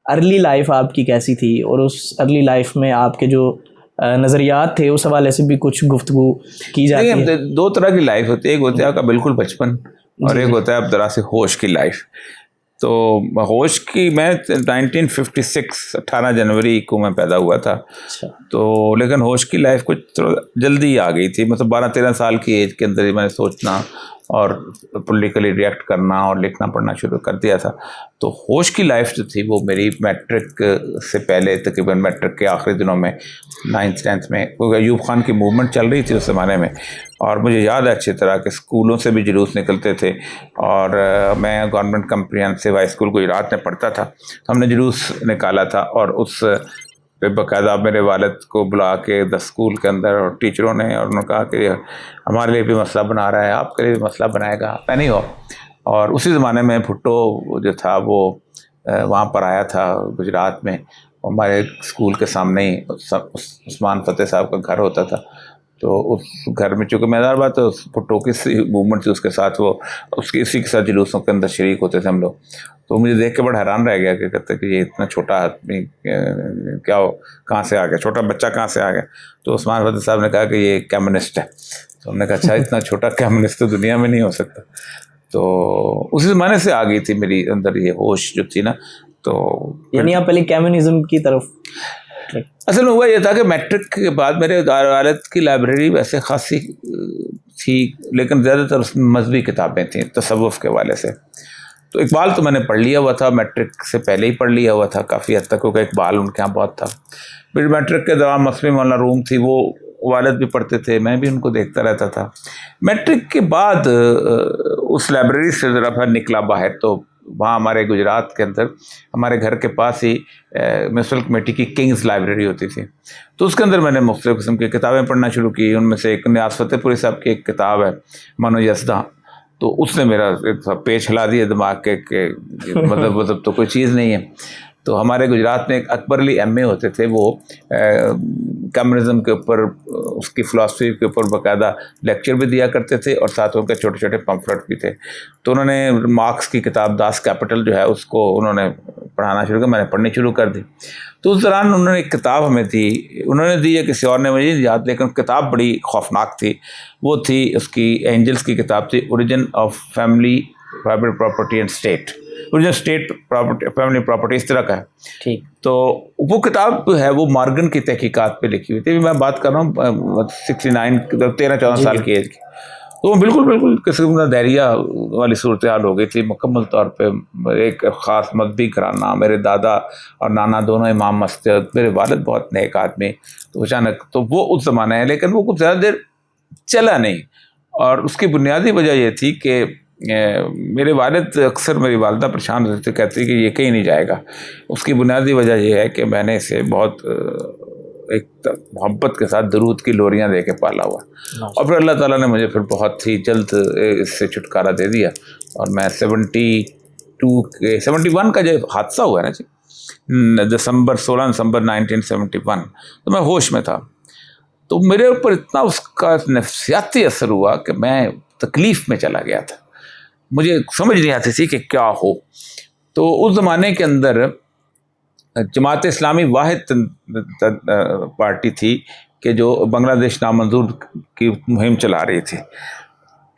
Early life آپ کی کیسی تھی اور اس ارلی لائف میں آپ کے جو نظریات تھے اس حوالے سے بھی کچھ گفتگو کی جاتی ہے؟ دو طرح کی لائف ہوتی ہے، ایک ہوتا ہے آپ کا بالکل بچپن اور ایک ہوتا ہے آپ ذرا سے ہوش کی لائف. تو ہوش کی میں 1956 18 جنوری کو میں پیدا ہوا تھا. تو لیکن ہوش کی لائف کچھ تھوڑا جلدی آ گئی تھی، مطلب 12-13 سال کی ایج کے اندر ہی میں نے سوچنا اور پولیٹیکلی ریئیکٹ کرنا اور لکھنا پڑھنا شروع کر دیا تھا. تو ہوش کی لائف جو تھی وہ میری میٹرک سے پہلے، تقریباً میٹرک کے آخری دنوں میں 9th 10th میں، کیونکہ ایوب خان کی موومنٹ چل رہی تھی اس زمانے میں، اور مجھے یاد ہے اچھی طرح کہ اسکولوں سے بھی جلوس نکلتے تھے، اور میں government comprehensive high school Gujarat میں پڑھتا تھا. ہم نے جلوس نکالا تھا اور اس پہ باقاعدہ میرے والد کو بلا کے اسکول کے اندر اور ٹیچروں نے، اور انہوں نے کہا کہ ہمارے لیے بھی مسئلہ بنا رہا ہے، آپ کے لیے بھی مسئلہ بنائے گا، میں نہیں ہو. اور اسی زمانے میں بھٹو جو تھا وہ وہاں پر آیا تھا گجرات میں، ہمارے اسکول کے سامنے ہی عثمان فتح صاحب کا گھر ہوتا تھا. تو اس گھر میں چونکہ میدار بات تو بھٹو کی موومنٹ تھی، اس کے ساتھ وہ اسی کے ساتھ جلوسوں کے اندر شریک ہوتے تھے ہم لوگ. تو مجھے دیکھ کے بڑا حیران رہ گیا کہ کہتے کہ یہ اتنا چھوٹا آدمی کیا ہو، کہاں سے آ گیا، چھوٹا بچہ کہاں سے آ گیا. تو عثمان فتح صاحب نے کہا کہ یہ کمیونسٹ ہے. تو ہم نے کہا اچھا، اتنا چھوٹا کمیونسٹ تو دنیا میں نہیں ہو سکتا. تو اسی زمانے سے آ گئی تھی میری اندر یہ ہوش جو تھی نا. تو یعنی آپ پہلے کمیونزم کی طرف؟ اصل میں ہوا یہ تھا کہ میٹرک کے بعد میرے والد کی لائبریری ویسے خاصی تھی، لیکن زیادہ تر اس میں مذہبی کتابیں تھیں تصوف کے حوالے سے. تو اقبال تو میں نے پڑھ لیا ہوا تھا، میٹرک سے پہلے ہی پڑھ لیا ہوا تھا کافی حد تک، کیونکہ اقبال ان کے یہاں بہت تھا. پھر میٹرک کے دوران مسلم مولانا روم تھی، وہ والد بھی پڑھتے تھے، میں بھی ان کو دیکھتا رہتا تھا. میٹرک کے بعد اس لائبریری سے ذرا پھر نکلا باہر، تو وہاں ہمارے گجرات کے اندر ہمارے گھر کے پاس ہی میونسپل کمیٹی کی کنگز لائبریری ہوتی تھی. تو اس کے اندر میں نے مختلف قسم کی کتابیں پڑھنا شروع کی. ان میں سے ایک نیاز فتح پوری صاحب کی ایک کتاب ہے منو یزداں، تو اس نے میرا پیچ ہلا دیا دماغ کے کہ مطلب تو کوئی چیز نہیں ہے. تو ہمارے گجرات میں ایک اکبر علی ایم اے ہوتے تھے، وہ کمیونزم کے اوپر، اس کی فلاسفی کے اوپر باقاعدہ لیکچر بھی دیا کرتے تھے، اور ساتھ ان کے چھوٹے چھوٹے پمفلٹ بھی تھے. تو انہوں نے مارکس کی کتاب داس کیپٹل جو ہے اس کو انہوں نے پڑھانا شروع کیا، میں نے پڑھنی شروع کر دی. تو اس دوران انہوں نے ایک کتاب ہمیں دی، انہوں نے دی یا کسی اور نے مجھے نہیں یاد، لیکن کتاب بڑی خوفناک تھی. وہ تھی اس کی اینجلس کی کتاب تھی، origin of family private property and state, origin state property family property اس طرح کا ہے. ٹھیک. تو وہ کتاب ہے وہ مارگن کی تحقیقات پہ لکھی ہوئی تھی. میں بات کر رہا ہوں 69 13-14 سال کی ایج کی. تو وہ بالکل قسم کا دائریہ والی صورتحال ہو گئی تھی مکمل طور پہ. ایک خاص مذہبی گھرانہ، میرے دادا اور نانا دونوں امام مسجد، میرے والد بہت نیک آدمی. تو اچانک تو وہ اس زمانہ ہے، لیکن وہ کچھ زیادہ دیر چلا نہیں. اور اس کی بنیادی وجہ یہ تھی کہ میرے والد اکثر میری والدہ پریشان ہوتے تھے، کہتے کہ یہ کہیں نہیں جائے گا. اس کی بنیادی وجہ یہ ہے کہ میں نے اسے بہت ایک محبت کے ساتھ درود کی لوریاں دے کے پالا ہوا. اور پھر اللہ تعالیٰ نے مجھے پھر بہت ہی جلد اس سے چھٹکارا دے دیا. اور میں 71 کا جو حادثہ ہوا ہے نا جی، 16 دسمبر 1971، تو میں ہوش میں تھا. تو میرے اوپر اتنا اس کا نفسیاتی اثر ہوا کہ میں تکلیف میں چلا گیا تھا. مجھے سمجھ نہیں آتی تھی کہ کیا ہو. تو اس زمانے کے اندر جماعت اسلامی واحد پارٹی تھی کہ جو بنگلہ دیش نامنظور کی مہم چلا رہی تھی.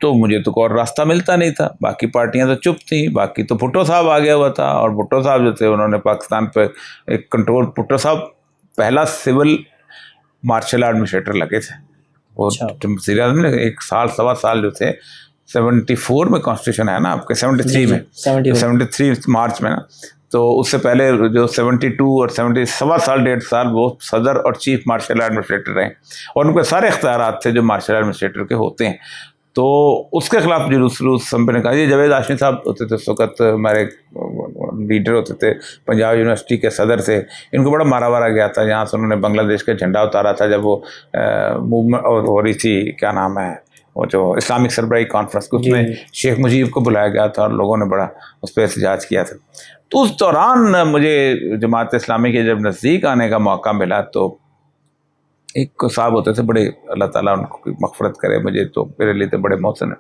تو مجھے تو اور راستہ ملتا نہیں تھا، باقی پارٹیاں تو چپ تھیں. باقی تو بھٹو صاحب آ گیا ہوا تھا، اور بھٹو صاحب جو تھے انہوں نے پاکستان پہ ایک کنٹرول. بھٹو صاحب پہلا سول مارشل ایڈمنسٹریٹر لگے تھے. وہ وزیر اعظم نے 1 سال 1.25 سال جو تھے، 74 میں کانسٹیٹیوشن ہے نا آپ کے، 73 میں 73 مارچ میں نا. تو اس سے پہلے جو 72 اور 1.25 سال 1.5 سال وہ صدر اور چیف مارشل ایڈمنسٹریٹر رہے، اور ان کے سارے اختیارات تھے جو مارشل ایڈمنسٹریٹر کے ہوتے ہیں. تو اس کے خلاف جلوس ہم نے کہا. یہ جاوید ہاشمی صاحب ہوتے تھے اس وقت، ہمارے لیڈر ہوتے تھے، پنجاب یونیورسٹی کے صدر تھے. ان کو بڑا مارا مارا گیا تھا، یہاں سے انہوں نے بنگلہ دیش کا جھنڈا اتارا تھا جب وہ موومنٹ ہو رہی تھی، کیا نام ہے وہ جو اسلامک سربراہی کانفرنس، اس میں شیخ مجیب کو بلایا گیا تھا اور لوگوں نے بڑا اس پہ احتجاج کیا تھا. تو اس دوران مجھے جماعت اسلامی کے جب نزدیک آنے کا موقع ملا، تو ایک صاحب ہوتے تھے بڑے، اللہ تعالیٰ ان کو مغفرت کرے، مجھے تو میرے لیے تو بڑے محسن ہیں،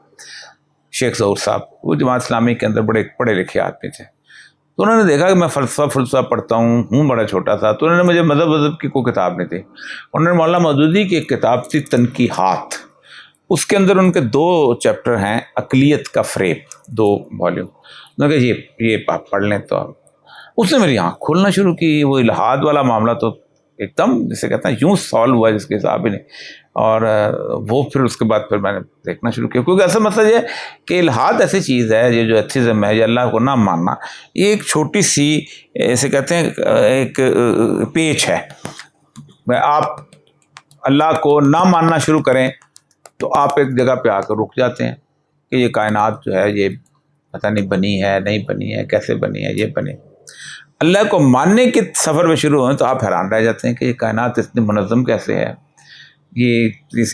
شیخ ظہور صاحب. وہ جماعت اسلامی کے اندر بڑے پڑھے لکھے آدمی تھے. تو انہوں نے دیکھا کہ میں فلسفہ پڑھتا ہوں بڑا چھوٹا تھا، تو انہوں نے مجھے مذہب کی کوئی کتاب نہیں تھی، انہوں نے مولانا مودودی کی ایک کتاب تھی تنقیحات، اس کے اندر ان کے 2 چیپٹر ہیں، عقلیت کا فریب، 2 والیوم، انہوں نے کہا یہ آپ پڑھ لیں۔ تو اس نے میری آنکھ کھولنا شروع کی، وہ الحاد والا معاملہ تو ایک دم جسے کہتے ہیں یوں سالو ہوا جس کے حساب ہی نہیں، اور وہ پھر اس کے بعد پھر میں نے دیکھنا شروع کیا، کیونکہ اصل مسئلہ یہ ہے کہ الحاد ایسی چیز ہے، یہ جو ایتھیزم ہے، یہ اللہ کو نہ ماننا، یہ ایک چھوٹی سی اسے کہتے ہیں ایک پیچ ہے، آپ اللہ کو نہ ماننا شروع کریں تو آپ ایک جگہ پہ آ کر رک جاتے ہیں کہ یہ کائنات جو ہے یہ پتہ نہیں بنی ہے نہیں بنی ہے، کیسے بنی ہے، یہ بنی۔ اللہ کو ماننے کے سفر میں شروع ہوئے تو آپ حیران رہ جاتے ہیں کہ یہ کائنات اتنی منظم کیسے ہے، یہ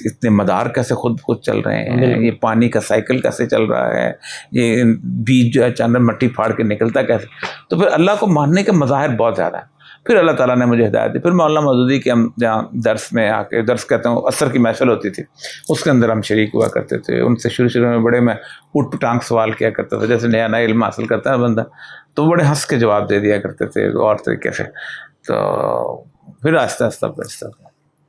اتنے مدار کیسے خود چل رہے ہیں، یہ پانی کا سائیکل کیسے چل رہا ہے، یہ بیج جو ہے چاند مٹی پھاڑ کے نکلتا کیسے۔ تو پھر اللہ کو ماننے کے مظاہر بہت زیادہ ہیں۔ پھر اللہ تعالیٰ نے مجھے ہدایت دی، پھر مولانا مودودی کے ہم جہاں درس میں آ کے، درس کہتا ہوں عصر کی محفل ہوتی تھی، اس کے اندر ہم شریک ہوا کرتے تھے، ان سے شروع میں بڑے میں اٹھ پٹانگ سوال کیا کرتا تھا، جیسے نیا علم حاصل کرتا ہے بندہ، تو بڑے ہنس کے جواب دے دیا کرتے تھے اور طریقے سے۔ تو پھر آہستہ آہستہ